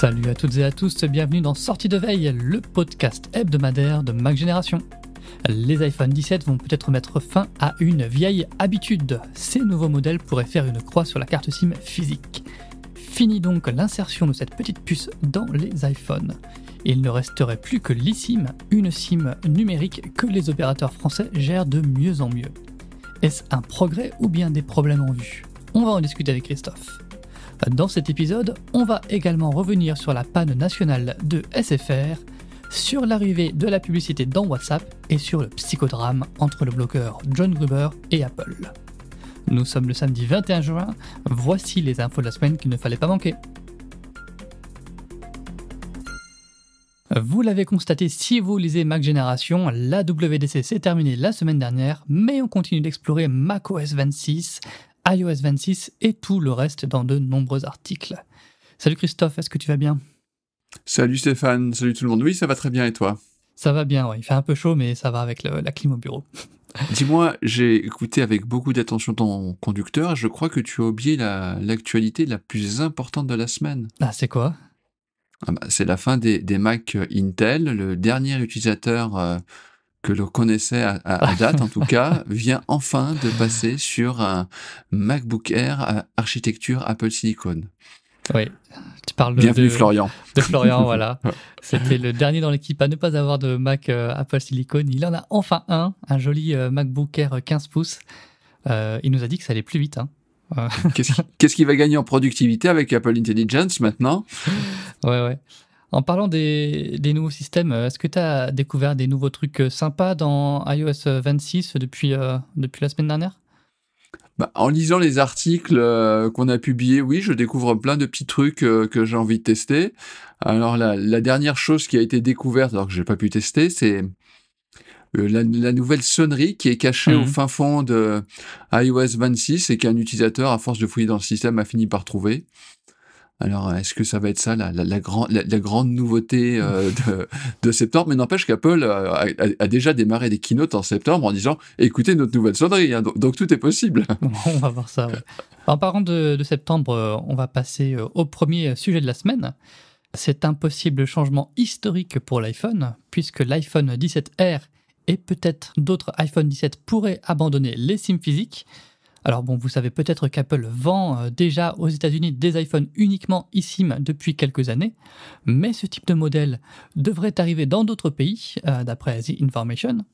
Salut à toutes et à tous, bienvenue dans Sortie de Veille, le podcast hebdomadaire de Mac Génération. Les iPhone 17 vont peut-être mettre fin à une vieille habitude. Ces nouveaux modèles pourraient faire une croix sur la carte SIM physique. Fini donc l'insertion de cette petite puce dans les iPhones. Il ne resterait plus que l'eSIM, une SIM numérique que les opérateurs français gèrent de mieux en mieux. Est-ce un progrès ou bien des problèmes en vue ? On va en discuter avec Christophe. Dans cet épisode, on va également revenir sur la panne nationale de SFR, sur l'arrivée de la publicité dans WhatsApp et sur le psychodrame entre le bloqueur John Gruber et Apple. Nous sommes le samedi 21 juin, voici les infos de la semaine qu'il ne fallait pas manquer. Vous l'avez constaté si vous lisez Mac Génération, la WWDC s'est terminée la semaine dernière, mais on continue d'explorer macOS 26, iOS 26 et tout le reste dans de nombreux articles. Salut Christophe, est-ce que tu vas bien ? Salut Stéphane, salut tout le monde. Oui, ça va très bien et toi ? Ça va bien, ouais. Il fait un peu chaud, mais ça va avec la clim au bureau. Dis-moi, j'ai écouté avec beaucoup d'attention ton conducteur. Je crois que tu as oublié l'actualité la plus importante de la semaine. Ah, c'est quoi ? C'est la fin des Mac Intel. Le dernier utilisateur que l'on connaissait à date, en tout cas, vient enfin de passer sur un MacBook Air à architecture Apple Silicon. Oui, tu parles Bienvenue Florian. De Florian, voilà. C'était le dernier dans l'équipe à ne pas avoir de Mac Apple Silicon. Il en a enfin un joli MacBook Air 15 pouces. Il nous a dit que ça allait plus vite. Qu'est-ce qu'il va gagner en productivité avec Apple Intelligence maintenant ? Ouais. En parlant des nouveaux systèmes, est-ce que tu as découvert des nouveaux trucs sympas dans iOS 26 depuis la semaine dernière ? En lisant les articles qu'on a publiés, oui, je découvre plein de petits trucs que j'ai envie de tester. Alors la dernière chose qui a été découverte, alors que j'ai pas pu tester, c'est la nouvelle sonnerie qui est cachée au fin fond de iOS 26 et qu'un utilisateur, à force de fouiller dans le système, a fini par trouver. Alors, est-ce que ça va être ça, la grande nouveauté de septembre ? Mais n'empêche qu'Apple a déjà démarré des keynotes en septembre en disant « Écoutez notre nouvelle sonnerie, hein, donc tout est possible ». On va voir ça, ouais. En parlant de septembre, on va passer au premier sujet de la semaine. C'est un possible changement historique pour l'iPhone, puisque l'iPhone 17R et peut-être d'autres iPhone 17 pourraient abandonner les SIM physiques. Alors bon, vous savez peut-être qu'Apple vend déjà aux États-Unis des iPhones uniquement eSIM depuis quelques années, mais ce type de modèle devrait arriver dans d'autres pays, d'après The Information,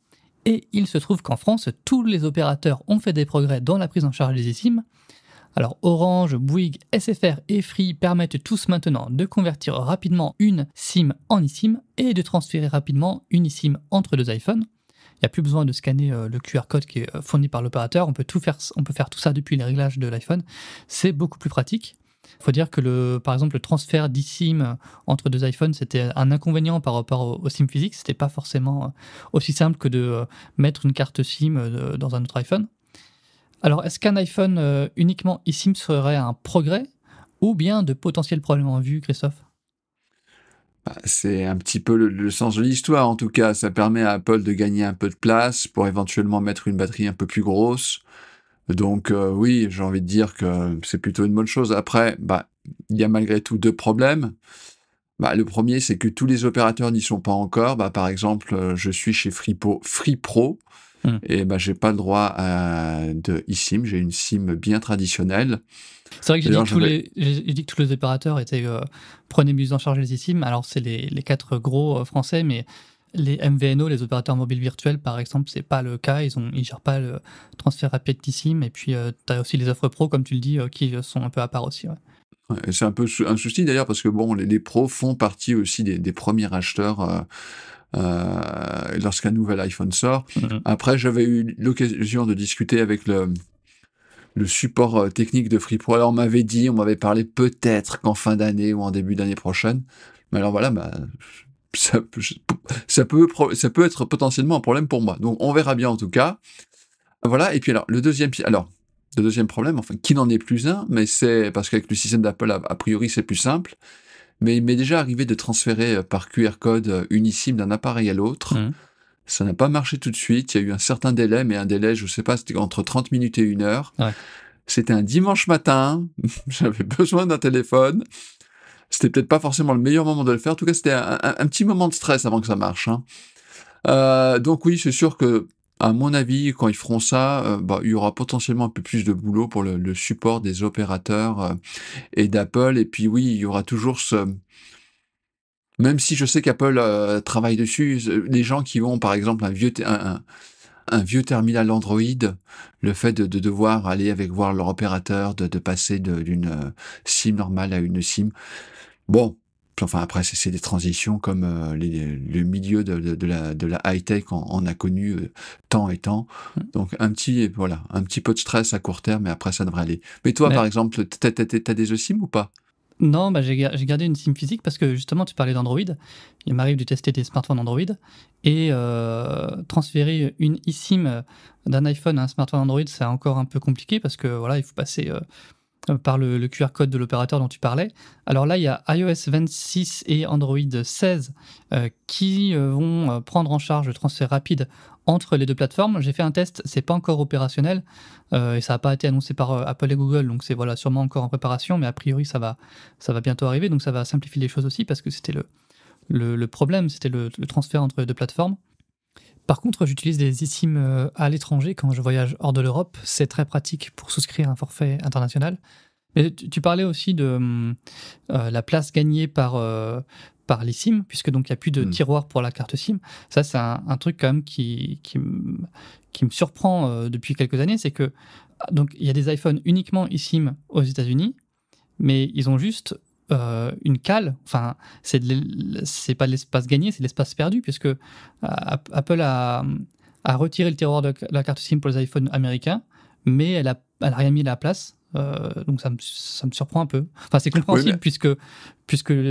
et il se trouve qu'en France, tous les opérateurs ont fait des progrès dans la prise en charge des eSIM. Alors Orange, Bouygues, SFR et Free permettent tous maintenant de convertir rapidement une SIM en eSIM et de transférer rapidement une eSIM entre deux iPhones. Il n'y a plus besoin de scanner le QR code qui est fourni par l'opérateur. On peut faire tout ça depuis les réglages de l'iPhone. C'est beaucoup plus pratique. Il faut dire que par exemple, le transfert d'eSIM entre deux iPhones, c'était un inconvénient par rapport au SIM physique. C'était pas forcément aussi simple que de mettre une carte SIM dans un autre iPhone. Alors, est-ce qu'un iPhone uniquement eSIM serait un progrès ou bien de potentiels problèmes en vue, Christophe ? C'est un petit peu le sens de l'histoire, en tout cas. Ça permet à Apple de gagner un peu de place pour éventuellement mettre une batterie un peu plus grosse. Donc oui, j'ai envie de dire que c'est plutôt une bonne chose. Après, il y a malgré tout deux problèmes. Le premier, c'est que tous les opérateurs n'y sont pas encore. Par exemple, je suis chez FreePro et j'ai pas le droit de eSIM. J'ai une SIM bien traditionnelle. C'est vrai que j'ai dit que tous les opérateurs prenaient mieux en charge les eSIM. Alors, c'est les 4 gros français, mais les MVNO, les opérateurs mobiles virtuels, par exemple, c'est pas le cas. Ils gèrent pas le transfert rapide d'eSIM. Et puis, tu as aussi les offres pro, comme tu le dis, qui sont un peu à part aussi. Ouais. Ouais, c'est un peu un souci d'ailleurs, parce que les pros font partie aussi des premiers acheteurs lorsqu'un nouvel iPhone sort. Après, j'avais eu l'occasion de discuter avec le support technique de FreePro. Alors on m'avait parlé peut-être qu'en fin d'année ou en début d'année prochaine. Mais alors voilà, ça peut être potentiellement un problème pour moi. Donc on verra bien en tout cas. Voilà, et puis alors le deuxième problème, enfin qui n'en est plus un, mais c'est parce qu'avec le système d'Apple, a priori c'est plus simple. Mais il m'est déjà arrivé de transférer par QR code une eSIM d'un appareil à l'autre. Ça n'a pas marché tout de suite, il y a eu un certain délai, mais un délai, je sais pas, c'était entre 30 minutes et 1 heure. Ouais. C'était un dimanche matin, j'avais besoin d'un téléphone. c'était peut-être pas forcément le meilleur moment de le faire. En tout cas, c'était un petit moment de stress avant que ça marche, hein. Donc oui, c'est sûr que, à mon avis, quand ils feront ça, il y aura potentiellement un peu plus de boulot pour le support des opérateurs, et d'Apple. Et puis oui, il y aura toujours même si je sais qu'Apple, travaille dessus, les gens qui ont, par exemple, un vieux terminal Android, le fait de devoir aller voir leur opérateur, de passer d'une SIM normale à une SIM. Bon, enfin après c'est des transitions comme le milieu de la high-tech en a connu tant et tant. Mm. Donc un petit peu de stress à court terme, mais après ça devrait aller. Mais toi, Mais par exemple, t'as des eSIM ou pas? non, j'ai gardé une SIM physique parce que justement, tu parlais d'Android. Il m'arrive de tester des smartphones Android et transférer une eSIM d'un iPhone à un smartphone Android, c'est encore un peu compliqué parce que voilà, il faut passer par le QR code de l'opérateur dont tu parlais. Alors là, il y a iOS 26 et Android 16 qui vont prendre en charge le transfert rapide entre les deux plateformes. J'ai fait un test, c'est pas encore opérationnel et ça n'a pas été annoncé par Apple et Google, donc c'est voilà, sûrement encore en préparation, mais a priori ça va bientôt arriver, donc ça va simplifier les choses aussi parce que c'était le problème, c'était le transfert entre les deux plateformes. Par contre, j'utilise des eSIM à l'étranger quand je voyage hors de l'Europe. C'est très pratique pour souscrire un forfait international. Mais tu parlais aussi de la place gagnée par les SIM, puisque donc il n'y a plus de tiroir pour la carte SIM. Ça, c'est un truc quand même qui me surprend depuis quelques années. C'est que donc il y a des iPhones uniquement eSIM aux États-Unis, mais ils ont juste une cale. Enfin, c'est pas de l'espace gagné, c'est de l'espace perdu, puisque Apple a retiré le tiroir de la carte SIM pour les iPhones américains, mais elle a rien mis à la place. Donc ça me surprend un peu. Enfin, c'est compréhensible puisque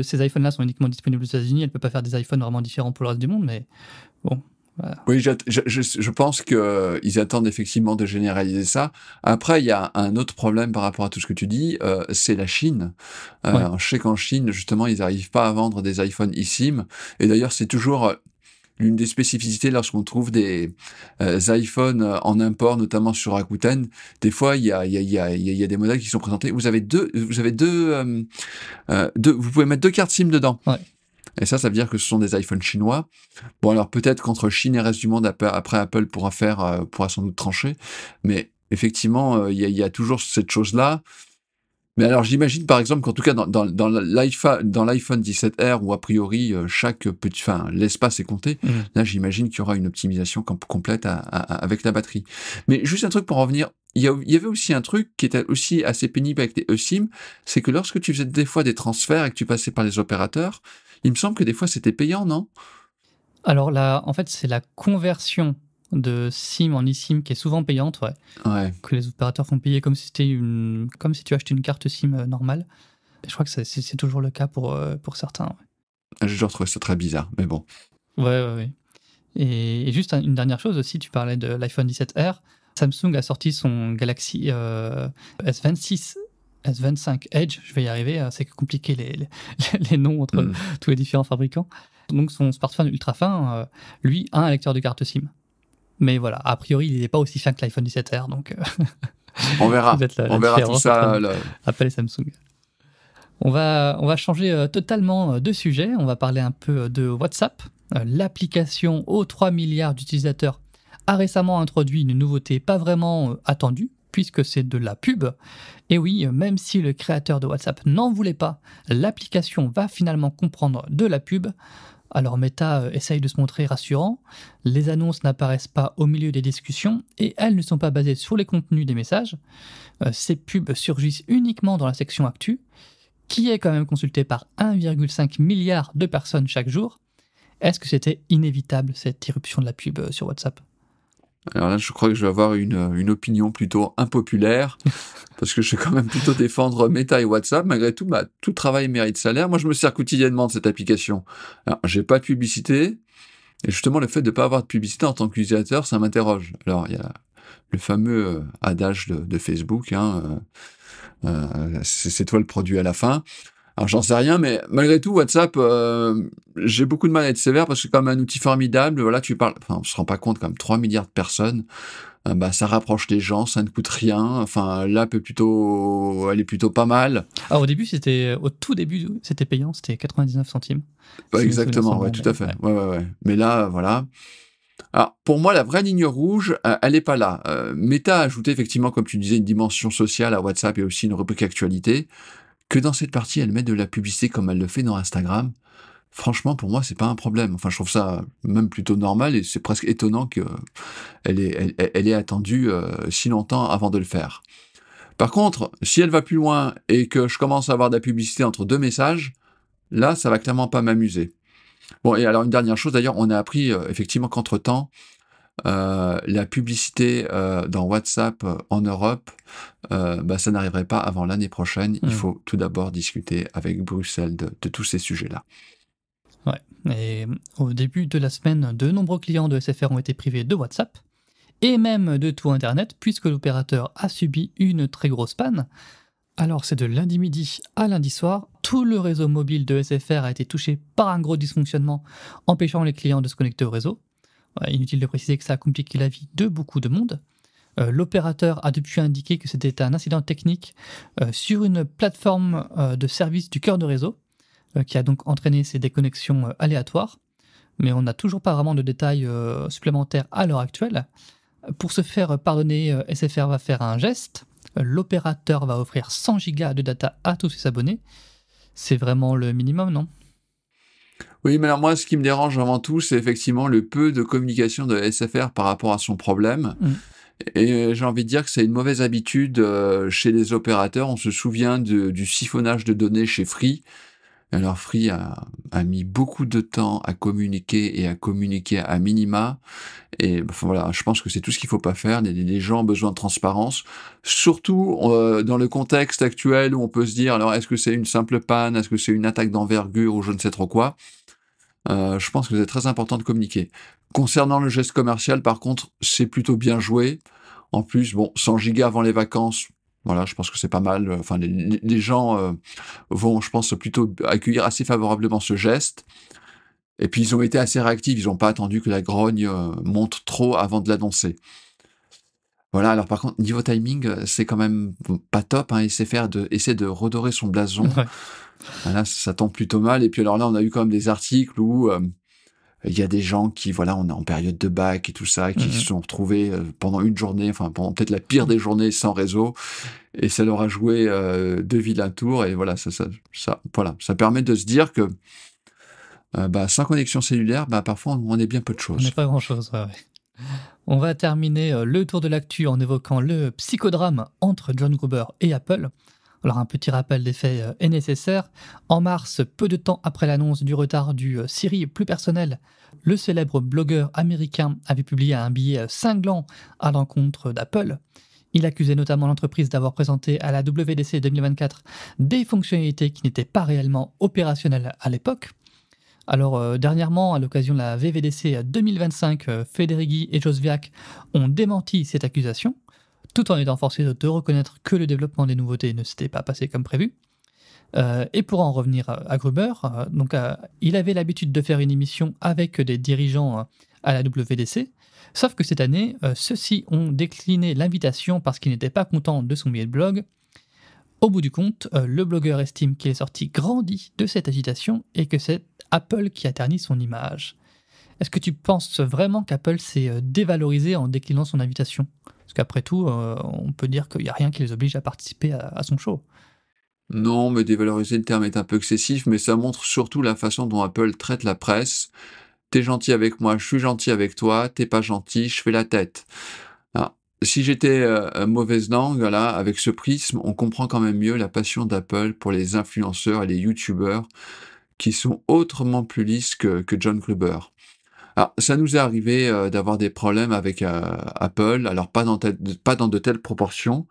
ces iPhones-là sont uniquement disponibles aux États-Unis. Elle ne peut pas faire des iPhones vraiment différents pour le reste du monde, mais bon. Voilà. Oui, je pense qu'ils attendent effectivement de généraliser ça. Après, il y a un autre problème par rapport à tout ce que tu dis, c'est la Chine. Ouais. Je sais qu'en Chine, justement, ils n'arrivent pas à vendre des iPhones eSIM. Et d'ailleurs, c'est toujours l'une des spécificités lorsqu'on trouve des iPhones en import, notamment sur Rakuten. Des fois, il y a des modèles qui sont présentés. Vous avez deux, vous pouvez mettre deux cartes SIM dedans. Ouais. Et ça veut dire que ce sont des iPhones chinois. Bon, alors peut-être qu'entre Chine et reste du monde, après Apple pourra sans doute trancher. Mais effectivement, il y a toujours cette chose-là. Mais alors j'imagine par exemple qu'en tout cas dans l'iPhone 17R où a priori l'espace est compté, là j'imagine qu'il y aura une optimisation complète avec la batterie. Mais juste un truc pour en revenir, il y avait aussi un truc qui était aussi assez pénible avec les eSIM, c'est que lorsque tu faisais des fois des transferts et que tu passais par les opérateurs, il me semble que des fois c'était payant, non? Alors là, en fait, c'est la conversion de SIM en eSIM qui est souvent payante, Ouais. Que les opérateurs font payer comme si tu achetais une carte SIM normale. Et je crois que c'est toujours le cas pour certains. Ouais. Je trouve ça très bizarre, mais bon. Ouais. Et juste une dernière chose aussi, tu parlais de l'iPhone 17R. Samsung a sorti son Galaxy S26, S25 Edge, je vais y arriver, c'est compliqué les noms entre tous les différents fabricants. Donc son smartphone ultra fin, lui, a un lecteur de carte SIM. Mais voilà, a priori, il n'est pas aussi fin que l'iPhone 17R, donc on verra. On verra tout ça. Apple et Samsung. On va changer totalement de sujet. On va parler un peu de WhatsApp. L'application aux 3 milliards d'utilisateurs a récemment introduit une nouveauté pas vraiment attendue, puisque c'est de la pub. Et oui, même si le créateur de WhatsApp n'en voulait pas, l'application va finalement comprendre de la pub. Alors Meta essaye de se montrer rassurant, les annonces n'apparaissent pas au milieu des discussions et elles ne sont pas basées sur les contenus des messages. Ces pubs surgissent uniquement dans la section Actu, qui est quand même consultée par 1,5 milliard de personnes chaque jour. Est-ce que c'était inévitable cette irruption de la pub sur WhatsApp ? Alors là, je crois que je vais avoir une opinion plutôt impopulaire, parce que je vais quand même plutôt défendre Meta et WhatsApp. Malgré tout, tout travail mérite salaire. Moi, je me sers quotidiennement de cette application. Alors, j'ai pas de publicité, et justement, le fait de pas avoir de publicité en tant qu'utilisateur, ça m'interroge. Alors, il y a le fameux adage de Facebook, c'est toi le produit à la fin. Alors j'en sais rien, mais malgré tout, WhatsApp, j'ai beaucoup de mal à être sévère parce que c'est quand même un outil formidable. Voilà, on se rend pas compte, quand même, 3 milliards de personnes. bah, ça rapproche les gens, ça ne coûte rien. Enfin, l'app elle est plutôt pas mal. Alors au tout début, c'était payant, c'était 99 centimes. Ouais, Si mes souvenirs sont exactement, ouais, bons, tout à mais fait. ouais. Ouais. Mais là, voilà. Alors, pour moi, la vraie ligne rouge, elle est pas là. Meta a ajouté effectivement, comme tu disais, une dimension sociale à WhatsApp et aussi une rubrique actualité. Que dans cette partie, elle met de la publicité comme elle le fait dans Instagram. Franchement, pour moi, c'est pas un problème. Enfin, je trouve ça même plutôt normal et c'est presque étonnant que elle ait attendu si longtemps avant de le faire. Par contre, si elle va plus loin et que je commence à avoir de la publicité entre deux messages, là, ça va clairement pas m'amuser. Bon, et alors une dernière chose, d'ailleurs, on a appris effectivement qu'entre-temps, la publicité dans WhatsApp en Europe, bah, ça n'arriverait pas avant l'année prochaine. Il faut tout d'abord discuter avec Bruxelles de tous ces sujets-là. Ouais. Et au début de la semaine, de nombreux clients de SFR ont été privés de WhatsApp et même de tout Internet puisque l'opérateur a subi une très grosse panne. Alors c'est de lundi midi à lundi soir, tout le réseau mobile de SFR a été touché par un gros dysfonctionnement empêchant les clients de se connecter au réseau. Ouais, inutile de préciser que ça a compliqué la vie de beaucoup de monde. L'opérateur a depuis indiqué que c'était un incident technique sur une plateforme de service du cœur de réseau qui a donc entraîné ces déconnexions aléatoires. Mais on n'a toujours pas vraiment de détails supplémentaires à l'heure actuelle. Pour se faire pardonner, SFR va faire un geste. L'opérateur va offrir 100 gigas de data à tous ses abonnés. C'est vraiment le minimum, non? Oui, mais alors moi, ce qui me dérange avant tout, c'est effectivement le peu de communication de SFR par rapport à son problème. Et j'ai envie de dire que c'est une mauvaise habitude chez les opérateurs. On se souvient du siphonnage de données chez Free. Alors Free a mis beaucoup de temps à communiquer à minima. Et enfin, voilà, je pense que c'est tout ce qu'il faut pas faire. Les gens ont besoin de transparence, surtout dans le contexte actuel où on peut se dire, alors est-ce que c'est une simple panne, est-ce que c'est une attaque d'envergure ou je ne sais trop quoi. Je pense que c'est très important de communiquer. Concernant le geste commercial, par contre, c'est plutôt bien joué. En plus, bon, 100 gigas avant les vacances, voilà, je pense que c'est pas mal. Enfin, les gens vont, je pense, plutôt accueillir assez favorablement ce geste. Et puis, ils ont été assez réactifs. Ils n'ont pas attendu que la grogne monte trop avant de l'annoncer. Voilà, alors par contre, niveau timing, c'est quand même pas top. Hein, essaie de redorer son blason. Ouais. Voilà, ça tombe plutôt mal. Et puis alors là, on a eu quand même des articles où il y a des gens qui, voilà, on est en période de bac et tout ça, qui se sont retrouvés pendant une journée, enfin pendant peut-être la pire des journées sans réseau, et ça leur a joué de vilains tours. Et voilà, voilà, ça permet de se dire que bah, sans connexion cellulaire, bah, parfois on est bien peu de On n'est choses. pas grand-chose, ouais. On va terminer le tour de l'actu en évoquant le psychodrame entre John Gruber et Apple. Alors un petit rappel des faits est nécessaire. En mars, peu de temps après l'annonce du retard du Siri plus personnel, le célèbre blogueur américain avait publié un billet cinglant à l'encontre d'Apple. Il accusait notamment l'entreprise d'avoir présenté à la WWDC 2024 des fonctionnalités qui n'étaient pas réellement opérationnelles à l'époque. Alors, dernièrement, à l'occasion de la VVDC 2025, Federighi et Josviak ont démenti cette accusation, tout en étant forcés de reconnaître que le développement des nouveautés ne s'était pas passé comme prévu. Et pour en revenir à Gruber, il avait l'habitude de faire une émission avec des dirigeants à la WWDC, sauf que cette année, ceux-ci ont décliné l'invitation parce qu'ils n'étaient pas contents de son billet de blog. Au bout du compte, le blogueur estime qu'il est sorti grandi de cette agitation et que c'est Apple qui a terni son image. Est-ce que tu penses vraiment qu'Apple s'est dévalorisé en déclinant son invitation? Parce qu'après tout, on peut dire qu'il n'y a rien qui les oblige à participer à son show. Non, mais dévaloriser le terme est un peu excessif, mais ça montre surtout la façon dont Apple traite la presse. T'es gentil avec moi, je suis gentil avec toi, t'es pas gentil, je fais la tête. Alors, si j'étais mauvaise langue, là, avec ce prisme, on comprend quand même mieux la passion d'Apple pour les influenceurs et les youtubeurs qui sont autrement plus lisses que John Gruber. Alors, ça nous est arrivé d'avoir des problèmes avec Apple, alors pas dans de telles proportions,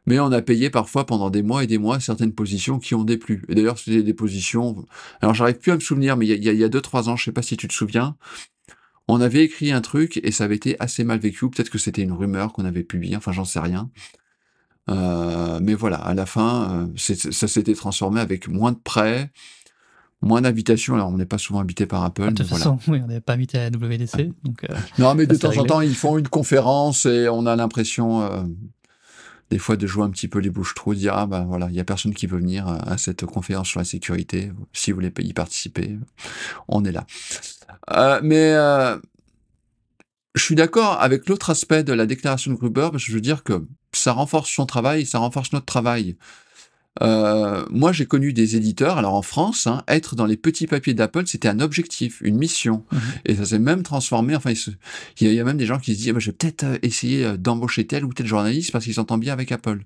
mais on a payé parfois pendant des mois et des mois certaines positions qui ont déplu. Et d'ailleurs, c'était des positions... Alors, j'arrive plus à me souvenir, mais il y a 2-3 ans, je sais pas si tu te souviens, on avait écrit un truc et ça avait été assez mal vécu. Peut-être que c'était une rumeur qu'on avait publiée, enfin, j'en sais rien. Mais voilà, à la fin, ça s'était transformé avec moins de prêts, moins d'invitations. Alors, on n'est pas souvent invité par Apple. De toute façon, oui, on n'est pas invité à la WDC. Donc, non, mais ça, de c'est temps en réglé. temps, ils font une conférence et on a l'impression, des fois, de jouer un petit peu les bouches-trous, de dire, ah ben voilà, il n'y a personne qui veut venir à cette conférence sur la sécurité. Si vous voulez y participer, on est là. Je suis d'accord avec l'autre aspect de la déclaration de Gruber, parce que je veux dire que ça renforce son travail, ça renforce notre travail. Moi, j'ai connu des éditeurs, alors en France, hein, être dans les petits papiers d'Apple, c'était un objectif, une mission. Et ça s'est même transformé, enfin, il y a même des gens qui se disent, je vais peut-être essayer d'embaucher tel ou tel journaliste parce qu'il s'entend bien avec Apple.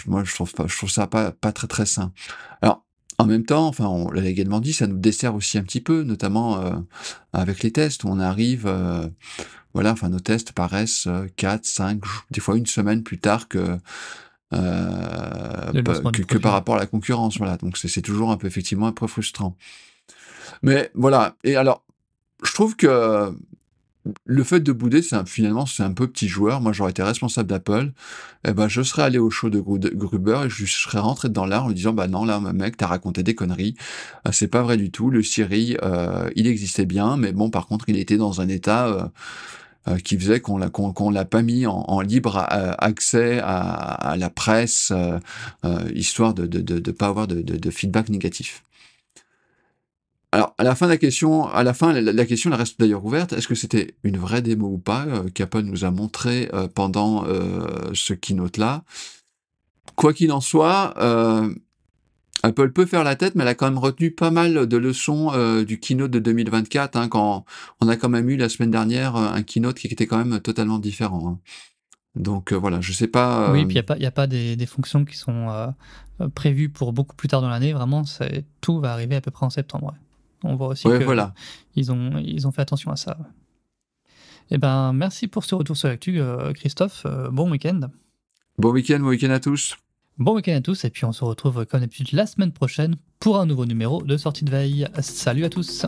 Moi, je trouve ça pas très très sain. Alors, en même temps, enfin, on l'a également dit, ça nous dessert aussi un petit peu, notamment avec les tests, où on arrive, voilà, enfin, nos tests paraissent 4, 5, des fois une semaine plus tard que par rapport à la concurrence, voilà. Donc c'est toujours effectivement un peu frustrant. Mais voilà. Et alors, je trouve que le fait de bouder, finalement, c'est un peu petit joueur. Moi, j'aurais été responsable d'Apple. Je serais allé au show de Gruber et je serais rentré dans l'art en lui disant, bah non, là, mec, t'as raconté des conneries. C'est pas vrai du tout. Le Siri, il existait bien, mais bon, par contre, il était dans un état qui faisait qu'on l'a pas mis en libre accès à la presse, histoire de pas avoir de feedback négatif. Alors, à la fin, la question, elle reste d'ailleurs ouverte. Est-ce que c'était une vraie démo ou pas qu'Apple nous a montré pendant ce keynote-là? Quoi qu'il en soit, Apple peut faire la tête, mais elle a quand même retenu pas mal de leçons du keynote de 2024, hein, quand on a quand même eu la semaine dernière un keynote qui était quand même totalement différent. Hein. Donc voilà, je sais pas. Oui, puis il n'y a pas des fonctions qui sont prévues pour beaucoup plus tard dans l'année. Vraiment, tout va arriver à peu près en septembre. Ouais. On voit aussi que voilà. ils ont fait attention à ça. Eh ben, merci pour ce retour sur l'actu, Christophe. Bon week-end. Bon week-end à tous. Bon week-end à tous, et puis on se retrouve comme d'habitude la semaine prochaine pour un nouveau numéro de Sortie de Veille. Salut à tous.